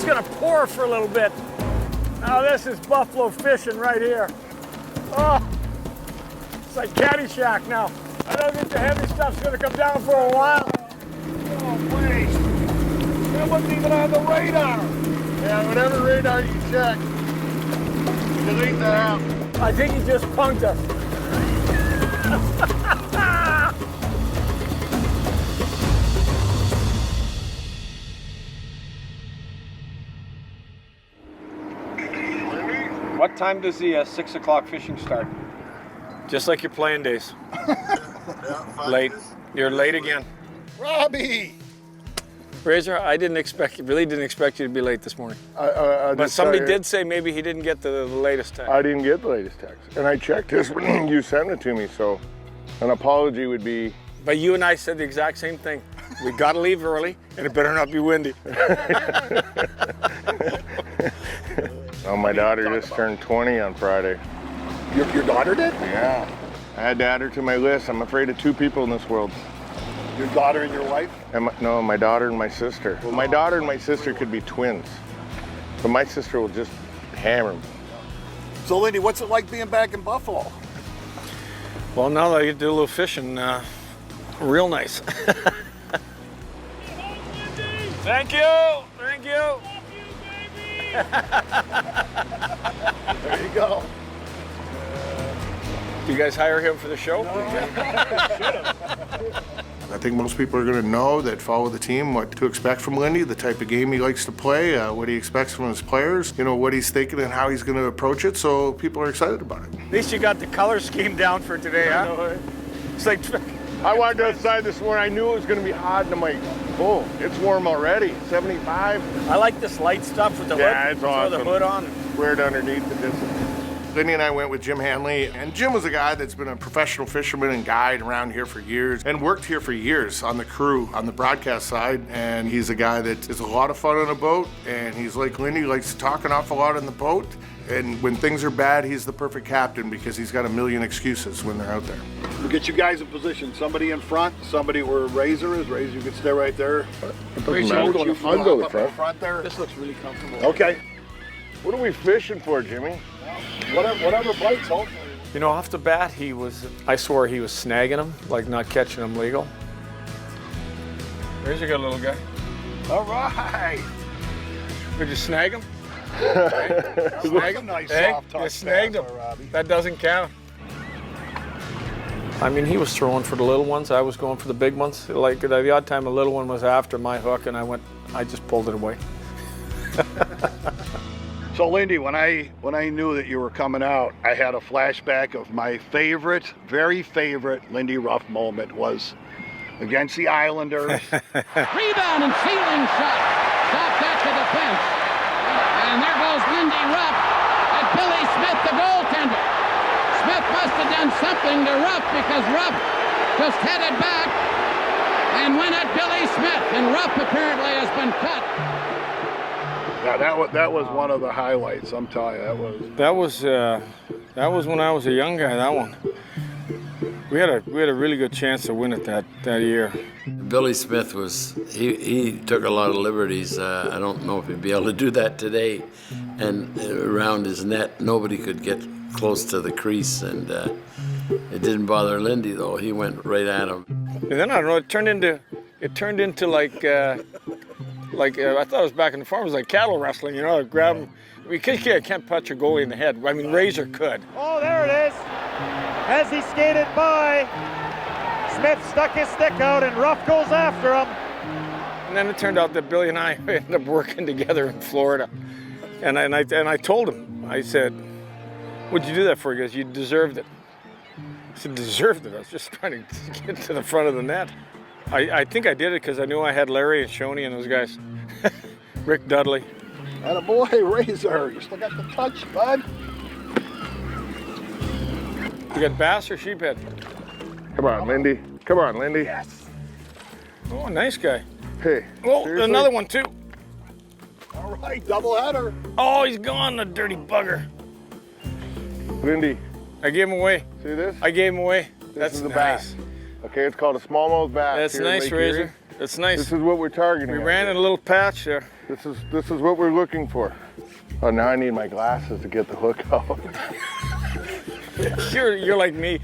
it's gonna pour for a little bit. Now this is buffalo fishing right here. Oh, it's like Caddyshack now. I don't think the heavy stuff's gonna come down for a while. Oh, wait. That wasn't even on the radar. Yeah, whatever radar you check, delete that out. I think he just punked us. What time does the 6 o'clock fishing start? Just like your playing days. Yeah, Late. You're late again. Robbie! Rayzor, I really didn't expect you to be late this morning. But somebody did say maybe he didn't get the latest text. I didn't get the latest text. And I checked this when you sent it to me, so an apology would be... But you and I said the exact same thing. We gotta leave early, and it better not be windy. Oh, my daughter just turned 20 on Friday. Your daughter did? Yeah. I had to add her to my list. I'm afraid of two people in this world. Your daughter and your wife? No, my daughter and my sister. Well, my daughter and my sister could be twins, but my sister will just hammer me. So, Lindy, what's it like being back in Buffalo? Well, now that I get to do a little fishing, real nice. Thank you, thank you. There you go. Do you guys hire him for the show? I think most people are going to know that follow the team what to expect from Lindy, the type of game he likes to play, what he expects from his players, you know, what he's thinking and how he's going to approach it, so people are excited about it. At least you got the color scheme down for today, huh? It's like... I walked outside this morning, I knew it was going to be hot, and I'm like, oh, it's warm already, 75. I like this light stuff with the hood. Yeah, it's awesome. Throw the hood on. Wear it underneath the discipline. Lindy and I went with Jim Hanley, and Jim was a guy that's been a professional fisherman and guide around here for years and worked here for years on the crew, on the broadcast side, and he's a guy that is a lot of fun on a boat, and he's like Lindy, likes to talk an awful lot on the boat, and when things are bad, he's the perfect captain because he's got a million excuses when they're out there. We'll get you guys in position. Somebody in front, somebody where Rayzor is. Rayzor, you can stay right there. It doesn't matter. I'll go to the front. There. This looks really comfortable. Okay. What are we fishing for, Jimmy? Whatever bites, hopefully. You know, off the bat, I swore he was snagging him, like not catching him legal. There's a good little guy. All right. Did you snag him? Snag him. Nice soft touch. You snagged him. There, Robbie. That doesn't count. I mean, he was throwing for the little ones. I was going for the big ones. Like the odd time a little one was after my hook, and I just pulled it away. So, Lindy, when I knew that you were coming out, I had a flashback of my favorite, very favorite Lindy Ruff moment was against the Islanders. Rebound and ceiling shot. Stopped at the defense. And there goes Lindy Ruff and Billy Smith, the goaltender. Smith must have done something to Ruff because Ruff just headed back and went at Billy Smith, and Ruff apparently has been cut. Yeah, that was one of the highlights. I'm telling you, That was when I was a young guy. That one. We had a really good chance to win it that year. Billy Smith he took a lot of liberties. I don't know if he'd be able to do that today. And around his net, nobody could get close to the crease, and it didn't bother Lindy though. He went right at him. And then I don't know. It turned into like I thought it was back in the farm. It was like cattle wrestling, you know. Grab him. Because you can't punch a goalie in the head. I mean, Rayzor could. Oh, there it is. As he skated by, Smith stuck his stick out and Ruff goes after him. And then it turned out that Billy and I ended up working together in Florida. And I told him, I said, what'd you do that for? He goes, you deserved it. I said, deserved it? I was just trying to get to the front of the net. I think I did it because I knew I had Larry and Shoney and those guys. Rick Dudley. And a boy, Rayzor, you still got the touch, bud. You got bass or sheephead? Come on, Lindy. Come on, Lindy. Yes. Oh, nice guy. Hey. Oh, seriously? another one too. All right, double header. Oh, he's gone, the dirty bugger. Lindy, I gave him away. see this? I gave him away. This is the nice. bass. Okay, it's called a smallmouth bass. That's here in nice, Lake Erie. Rayzor. That's nice. This is what we're targeting. We out ran here. in a little patch there. This is what we're looking for. Oh, now I need my glasses to get the hook out. You're like me.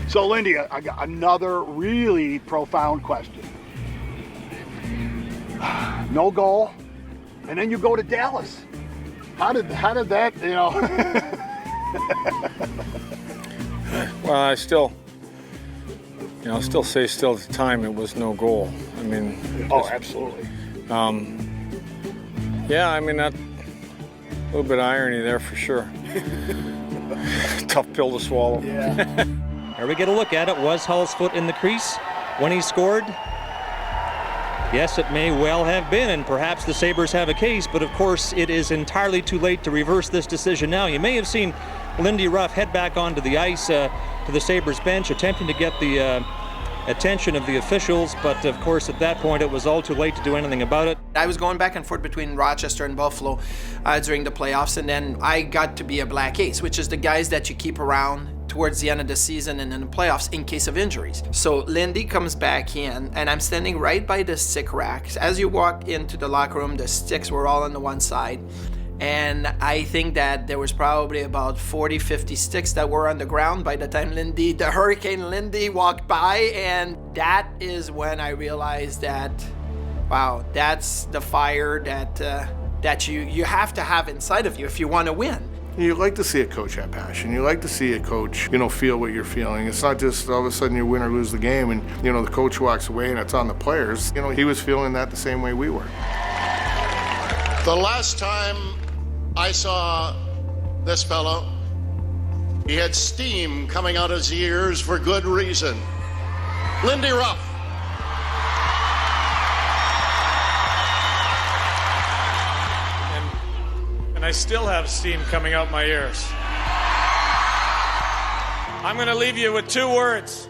So, Lindy, I got another really profound question. No goal, and then you go to Dallas. How did that, you know? Well, I still say at the time it was no goal. I mean. Oh, absolutely. Yeah, I mean, that a little bit of irony there for sure. Tough pill to swallow. Yeah. Here we get a look at it. Was Hull's foot in the crease when he scored? Yes, it may well have been, and perhaps the Sabres have a case, but of course it is entirely too late to reverse this decision now. You may have seen Lindy Ruff head back onto the ice to the Sabres bench, attempting to get the attention of the officials, but of course at that point it was all too late to do anything about it. I was going back and forth between Rochester and Buffalo during the playoffs, and then I got to be a black ace, which is the guys that you keep around towards the end of the season and in the playoffs in case of injuries. So Lindy comes back in, and I'm standing right by the stick racks. As you walk into the locker room, the sticks were all on the one side. And I think that there was probably about 40, 50 sticks that were on the ground by the time the Hurricane Lindy walked by. And that is when I realized that, wow, that's the fire that you have to have inside of you if you want to win. You like to see a coach have passion. You like to see a coach, feel what you're feeling. It's not just all of a sudden you win or lose the game and, the coach walks away and it's on the players. He was feeling that the same way we were. The last time I saw this fellow, he had steam coming out his ears for good reason. Lindy Ruff. And I still have steam coming out my ears. I'm going to leave you with 2 words.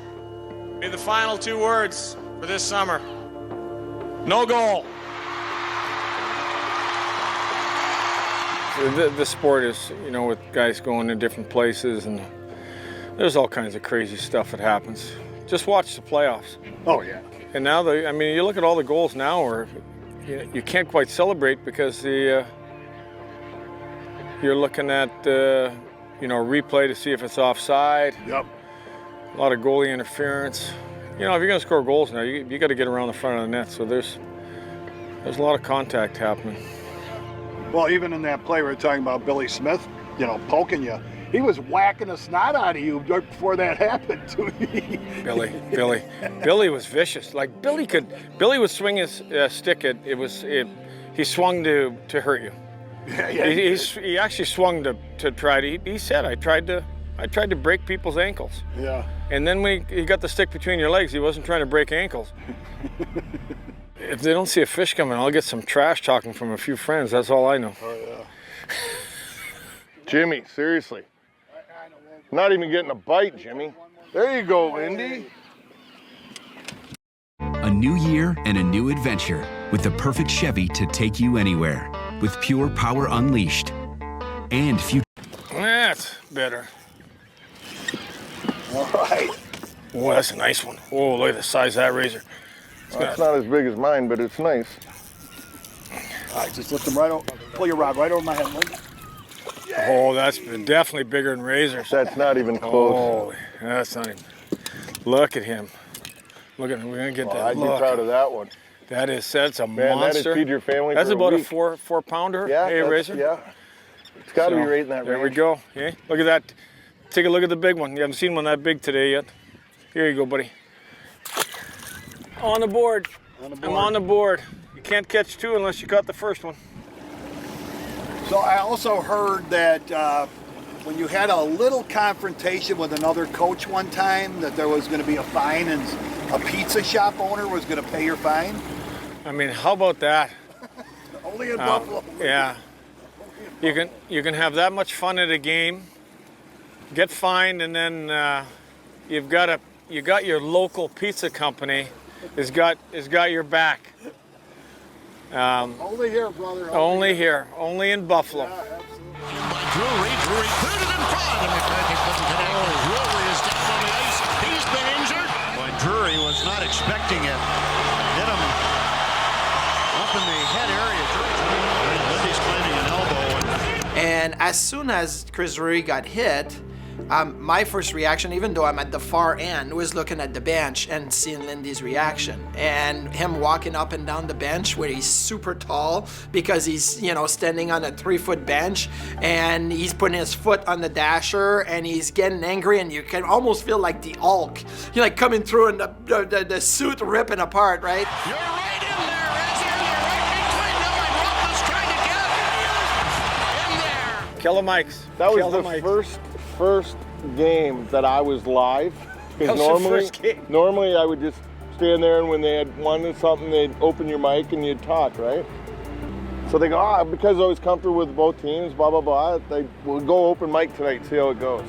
Be the final 2 words for this summer. No goal. The sport is, with guys going to different places, and there's all kinds of crazy stuff that happens. Just watch the playoffs. Oh, yeah. And now, you look at all the goals now where you can't quite celebrate because you're looking at, replay to see if it's offside. Yep. A lot of goalie interference. If you're going to score goals now, you got to get around the front of the net. So there's a lot of contact happening. Well, even in that play we were talking about Billy Smith, poking you, he was whacking the snot out of you right before that happened to me. Billy was vicious. Like Billy would swing his stick at he swung to hurt you. Yeah. He actually swung to try to. He said, I tried to break people's ankles. Yeah. And then when he got the stick between your legs, he wasn't trying to break ankles. If they don't see a fish coming, I'll get some trash talking from a few friends. That's all I know. Oh, yeah. Jimmy, seriously. Not even getting a bite, Jimmy. There you go, Lindy. A new year and a new adventure with the perfect Chevy to take you anywhere. With pure power unleashed and future. That's better. All right. Oh, that's a nice one. Oh, look at the size of that Rayzor. It's not as big as mine, but it's nice. All right, just lift them right over. Pull your rod right over my head, Lindy. Oh, that's definitely bigger than Rayzor's. That's not even close. Oh, that's not even. Look at him. Look at him. We're gonna get that. I'd be proud of that one. That's a Man, monster. that'd feed your family. That's for about week. a four pounder. Yeah, hey, Rayzor. Yeah. It's got to be right in that range. There we go. Okay, look at that. Take a look at the big one. You haven't seen one that big today yet. Here you go, buddy. On the board. I'm on the board. You can't catch 2 unless you caught the first one. So I also heard that when you had a little confrontation with another coach one time, that there was going to be a fine and a pizza shop owner was going to pay your fine. How about that? Only in Buffalo. Yeah. You can have that much fun at a game, get fined, and then you got your local pizza company has got your back. Only here, brother. Only here. Only in Buffalo. Yeah, absolutely. Drury cleared it in front, and McCarthy couldn't connect. Drury is down on the ice. He's been injured. When Drury was not expecting it, hit him up in the head area. Lindy's claiming an elbow. And as soon as Chris Drury got hit, my first reaction, even though I'm at the far end, was looking at the bench and seeing Lindy's reaction. And him walking up and down the bench where he's super tall because he's, standing on a 3-foot bench and he's putting his foot on the dasher and he's getting angry, and you can almost feel like the Hulk. You're like coming through and the suit ripping apart, right? You're right in there, Rayzor. You're right between them, and Ruff is trying to get in there. Kill the mics. That Kill was the mics. first game that I was live. That was the first game. Normally I would just stand there, and when they had wanted something, they'd open your mic and you'd talk, right? So they go, because I was comfortable with both teams, blah, blah, blah, they will go open mic tonight, see how it goes.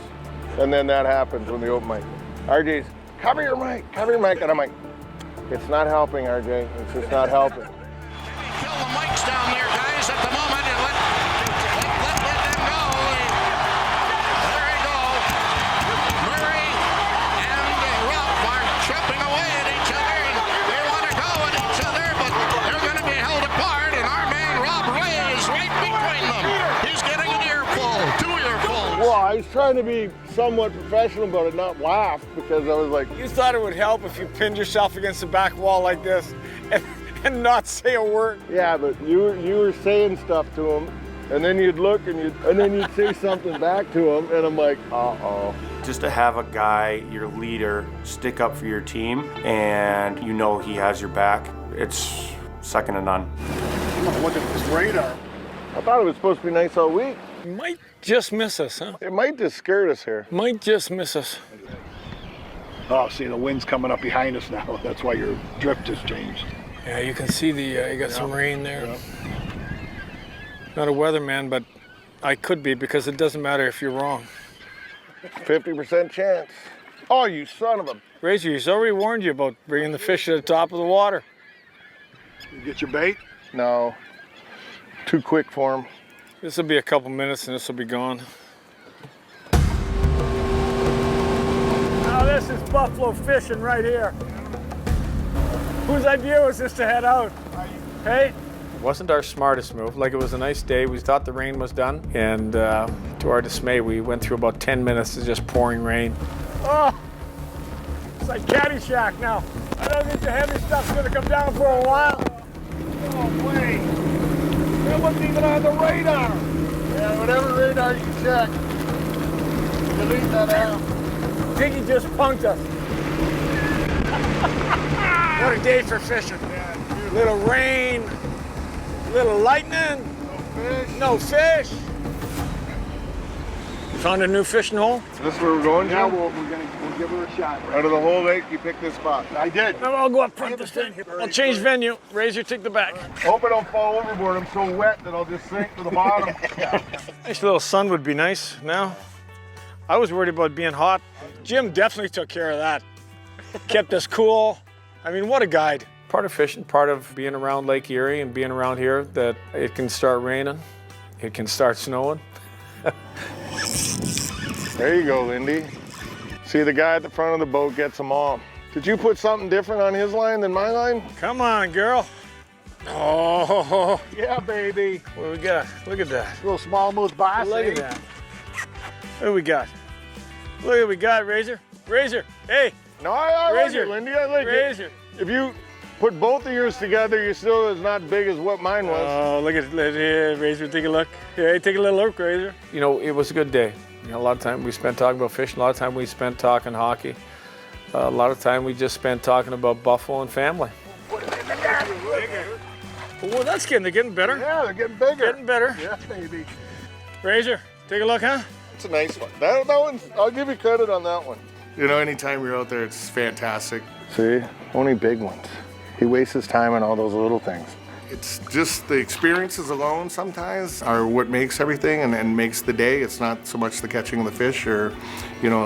And then that happens when they open mic. RJ's, cover your mic. And I'm like, it's not helping, RJ. It's just not helping. Kill the mics down there, guys, at the moment, and let them go. There you go. Murray and Ruff are chipping away at each other, and they want to go at each other, but they're going to be held apart, and our man Rob Ray is right between them. He's getting an earful, 2 earfuls. Well, I was trying to be somewhat professional about it, not laugh, because I was like, You thought it would help if you pinned yourself against the back wall like this and not say a word. yeah, but you were saying stuff to him, and then you'd look and then you'd say something back to him, and I'm like, uh-oh. Just to have a guy, your leader, stick up for your team, and he has your back, it's second to none. Look at this radar. I thought it was supposed to be nice all week. Might just miss us, huh? It might just scare us here. Might just miss us. Oh, see, the wind's coming up behind us now. That's why your drift has changed. Yeah, you can see you got some rain there. Yeah. Not a weatherman, but I could be, because it doesn't matter if you're wrong. 50% chance. Oh, you son of a... Rayzor, he's already warned you about bringing the fish to the top of the water. You get your bait? No. Too quick for him. This will be a couple minutes and this will be gone. Now this is Buffalo fishing right here. Whose idea was this to head out? Hey? It wasn't our smartest move. Like, it was a nice day. We thought the rain was done. And to our dismay, we went through about 10 minutes of just pouring rain. Oh, it's like Caddyshack now. I don't think the heavy stuff's gonna come down for a while. Oh, wait. That wasn't even on the radar. Yeah, whatever radar you check, delete that out. I think he just punked us. What a day for fishing. Yeah, little rain, little lightning, no fish. Found a new fishing hole? Is this where we're going, Jim? Now we'll give her a shot. Out of the whole lake, you picked this spot. I did. No, I'll go up front this thing. I'll change venue. Rayzor, take the back. Hope I don't fall overboard. I'm so wet that I'll just sink to the bottom. Nice little sun would be nice now. I was worried about being hot. Jim definitely took care of that. Kept us cool. I mean, what a guide. Part of fishing, part of being around Lake Erie and being around here, that it can start raining, it can start snowing. There you go, Lindy. See, the guy at the front of the boat gets them all. Did you put something different on his line than my line? Come on, girl. Oh, Yeah, baby. what do we got? Look at that. Little smallmouth bass. Look at that. What do we got? Look what we got, Rayzor. Rayzor, hey. No, I like Rayzor. it, Lindy. I like Rayzor. it. If you put both of yours together, you're still as not big as what mine was. Oh, look at here, Rayzor. Take a look. Hey, take a little look, Rayzor. It was a good day. A lot of time we spent talking about fishing. A lot of time we spent talking hockey. A lot of time we just spent talking about Buffalo and family. Well, that's they're getting better. Yeah, they're getting bigger. Getting better. Yeah, baby. Rayzor, take a look, huh? It's a nice one. That one's, I'll give you credit on that one. Anytime you're out there, it's fantastic. See, only big ones. He wastes his time on all those little things. It's just the experiences alone sometimes are what makes everything and makes the day. It's not so much the catching of the fish or,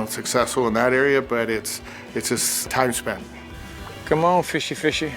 successful in that area, but it's just time spent. Come on, fishy, fishy.